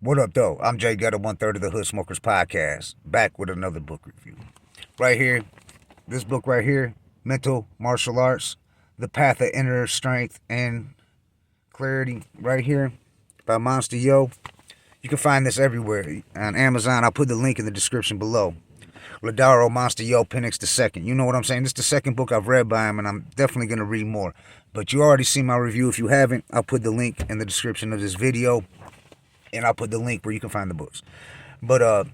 What up, though? I'm Jay Gutta, one third of the Hood Smokers Podcast, back with another book review. Right here, this book right here, Mental Martial Arts, The Path of Inner Strength and Clarity, right here, by Monsta Yo. You can find this everywhere on Amazon. I'll put the link in the description below. Ladaro, Monsta Yo, Pennix the second. You know what I'm saying? This is the second book I've read by him, and I'm definitely going to read more. But you already seen my review. If you haven't, I'll put the link in the description of this video. And I'll put the link where you can find the books. But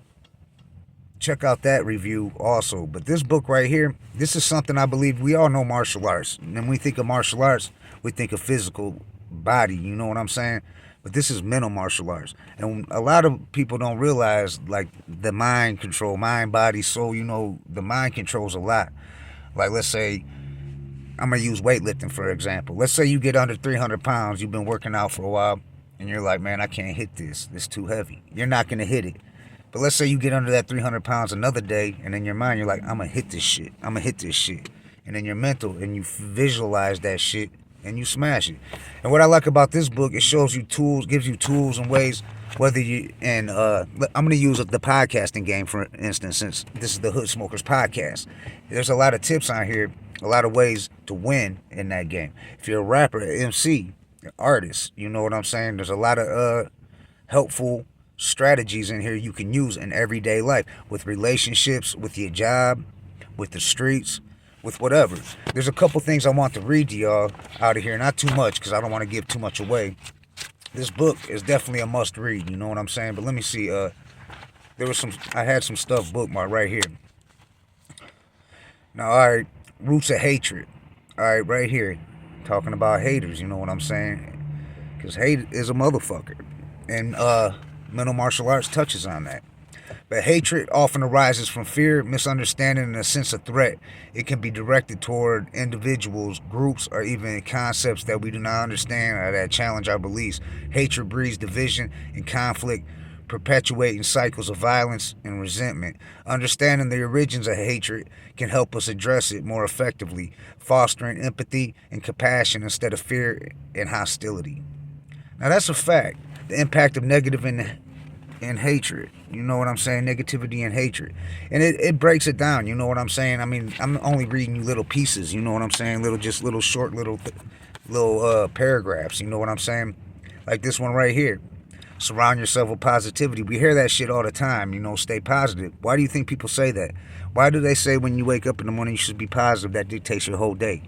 check out that review also. But this book right here, this is something I believe we all know martial arts. And when we think of martial arts, we think of physical body. You know what I'm saying? But this is mental martial arts. And a lot of people don't realize, like, the mind control, mind, body, soul. You know, the mind controls a lot. Like, let's say, I'm going to use weightlifting, for example. Let's say you get under 300 pounds. You've been working out for a while. And you're like, man, I can't hit this. It's too heavy. You're not going to hit it. But let's say you get under that 300 pounds another day, and in your mind, you're like, I'm going to hit this shit. I'm going to hit this shit. And in your mental, and you visualize that shit, and you smash it. And what I like about this book, it shows you tools, gives you tools and ways, whether you, and I'm going to use the podcasting game, for instance, since this is the Hood Smokers Podcast. There's a lot of tips on here, a lot of ways to win in that game. If you're a rapper, an MC, artists, you know what I'm saying? There's a lot of helpful strategies in here you can use in everyday life, with relationships, with your job, with the streets, with whatever. There's a couple things I want to read to y'all out of here, not too much because I don't want to give too much away. This book is definitely a must read, you know what I'm saying? But let me see, I had some stuff bookmarked right here. Now, alright, Roots of Hatred. Alright, right here. Talking about haters, you know what I'm saying? Because hate is a motherfucker. And mental martial arts touches on that. But hatred often arises from fear, misunderstanding, and a sense of threat. It can be directed toward individuals, groups, or even concepts that we do not understand or that challenge our beliefs. Hatred breeds division and conflict, perpetuating cycles of violence and resentment. Understanding the origins of hatred can help us address it more effectively, fostering empathy and compassion instead of fear and hostility. Now, that's a fact. The impact of negative and hatred. You know what I'm saying? Negativity and hatred. And it breaks it down. You know what I'm saying? I mean, I'm only reading you little pieces. You know what I'm saying? Little short paragraphs. You know what I'm saying? Like this one right here. Surround yourself with positivity. We hear that shit all the time, you know, stay positive. Why do you think people say that? Why do they say when you wake up in the morning you should be positive? That dictates your whole day.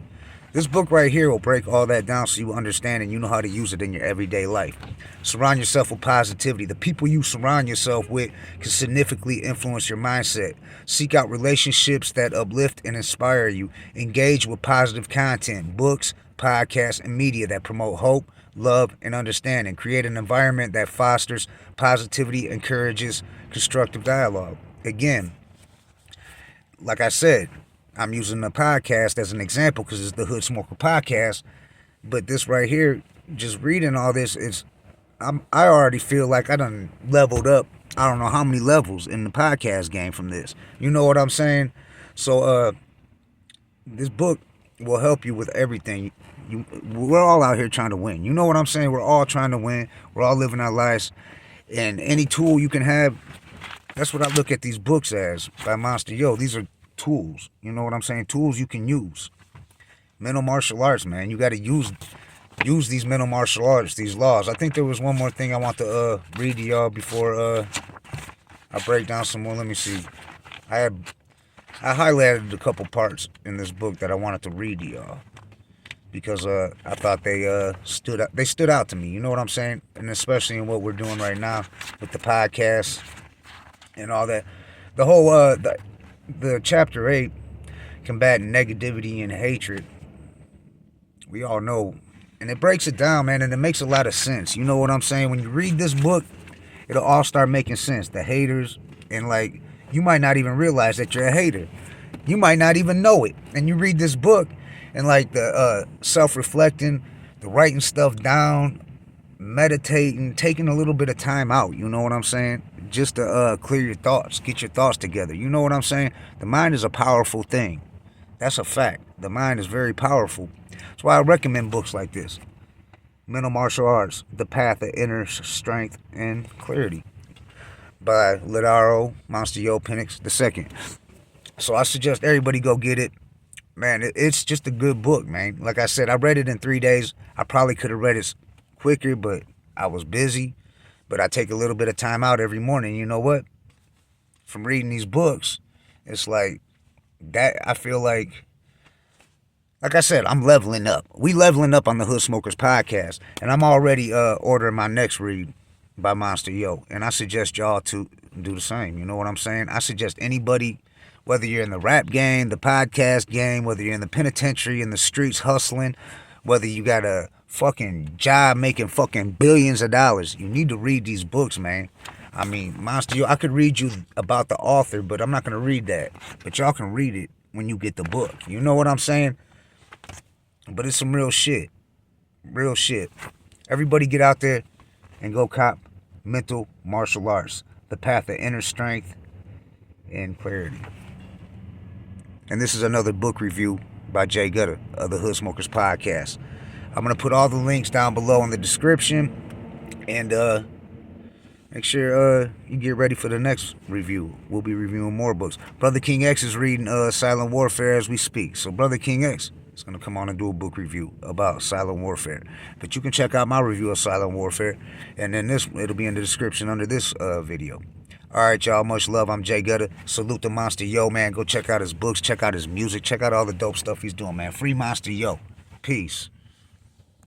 This book right here will break all that down so you understand and you know how to use it in your everyday life. Surround yourself with positivity. The people you surround yourself with can significantly influence your mindset. Seek out relationships that uplift and inspire you. Engage with positive content, books, podcasts, and media that promote hope, love, and understanding. Create an environment that fosters positivity, encourages constructive dialogue. Again, like I said, I'm using the podcast as an example because it's the Hood Smoker Podcast. But this right here, just reading all this, I already feel like I done leveled up. I don't know how many levels in the podcast game from this. You know what I'm saying? So this book will help you with everything. We're all out here trying to win. You know what I'm saying? We're all trying to win. We're all living our lives. And any tool you can have, that's what I look at these books as by Monsta Yo. These are tools. You know what I'm saying? Tools you can use. Mental martial arts, man. You got to use these mental martial arts, these laws. I think there was one more thing I want to read to y'all before I break down some more. Let me see. I highlighted a couple parts in this book that I wanted to read to y'all because I thought they stood out to me. You know what I'm saying? And especially in what we're doing right now with the podcast and all that. The whole the chapter 8, combating negativity and hatred. We all know, and it breaks it down, man, and it makes a lot of sense. You know what I'm saying? When you read this book, it'll all start making sense. The haters, and like, you might not even realize that you're a hater. You might not even know it. And you read this book, and like the self-reflecting, the writing stuff down, meditating, taking a little bit of time out, you know what I'm saying? Just to clear your thoughts, get your thoughts together. You know what I'm saying? The mind is a powerful thing. That's a fact. The mind is very powerful. That's why I recommend books like this. Mental Martial Arts, The Path of Inner Strength and Clarity by Ladaro, Monsta Yo, Pennix II. So I suggest everybody go get it. Man, it's just a good book, man. Like I said, I read it in 3 days. I probably could have read it quicker, but I was busy. But I take a little bit of time out every morning. You know what? From reading these books, it's like that. I feel like I said, I'm leveling up. We leveling up on the Hood Smokers podcast, and I'm already ordering my next read by Monsta Yo, and I suggest y'all to do the same. You know what I'm saying? I suggest anybody, whether you're in the rap game, the podcast game, whether you're in the penitentiary, in the streets hustling, whether you got a fucking job making fucking billions of dollars, you need to read these books, man. I mean, Monsta Yo, I could read you about the author, but I'm not going to read that. But y'all can read it when you get the book. You know what I'm saying? But it's some real shit. Real shit. Everybody get out there and go cop Mental Martial Arts, The Path of Inner Strength and Clarity. And this is another book review by Gutta of the Hood Smokers podcast. I'm going to put all the links down below in the description. And make sure you get ready for the next review. We'll be reviewing more books. Brother King X is reading Silent Warfare as we speak. So Brother King X is going to come on and do a book review about Silent Warfare. But you can check out my review of Silent Warfare. And then it'll be in the description under this video. Alright, y'all. Much love. I'm Gutta. Salute to Monsta Yo, man. Go check out his books. Check out his music. Check out all the dope stuff he's doing, man. Free Monsta Yo. Peace.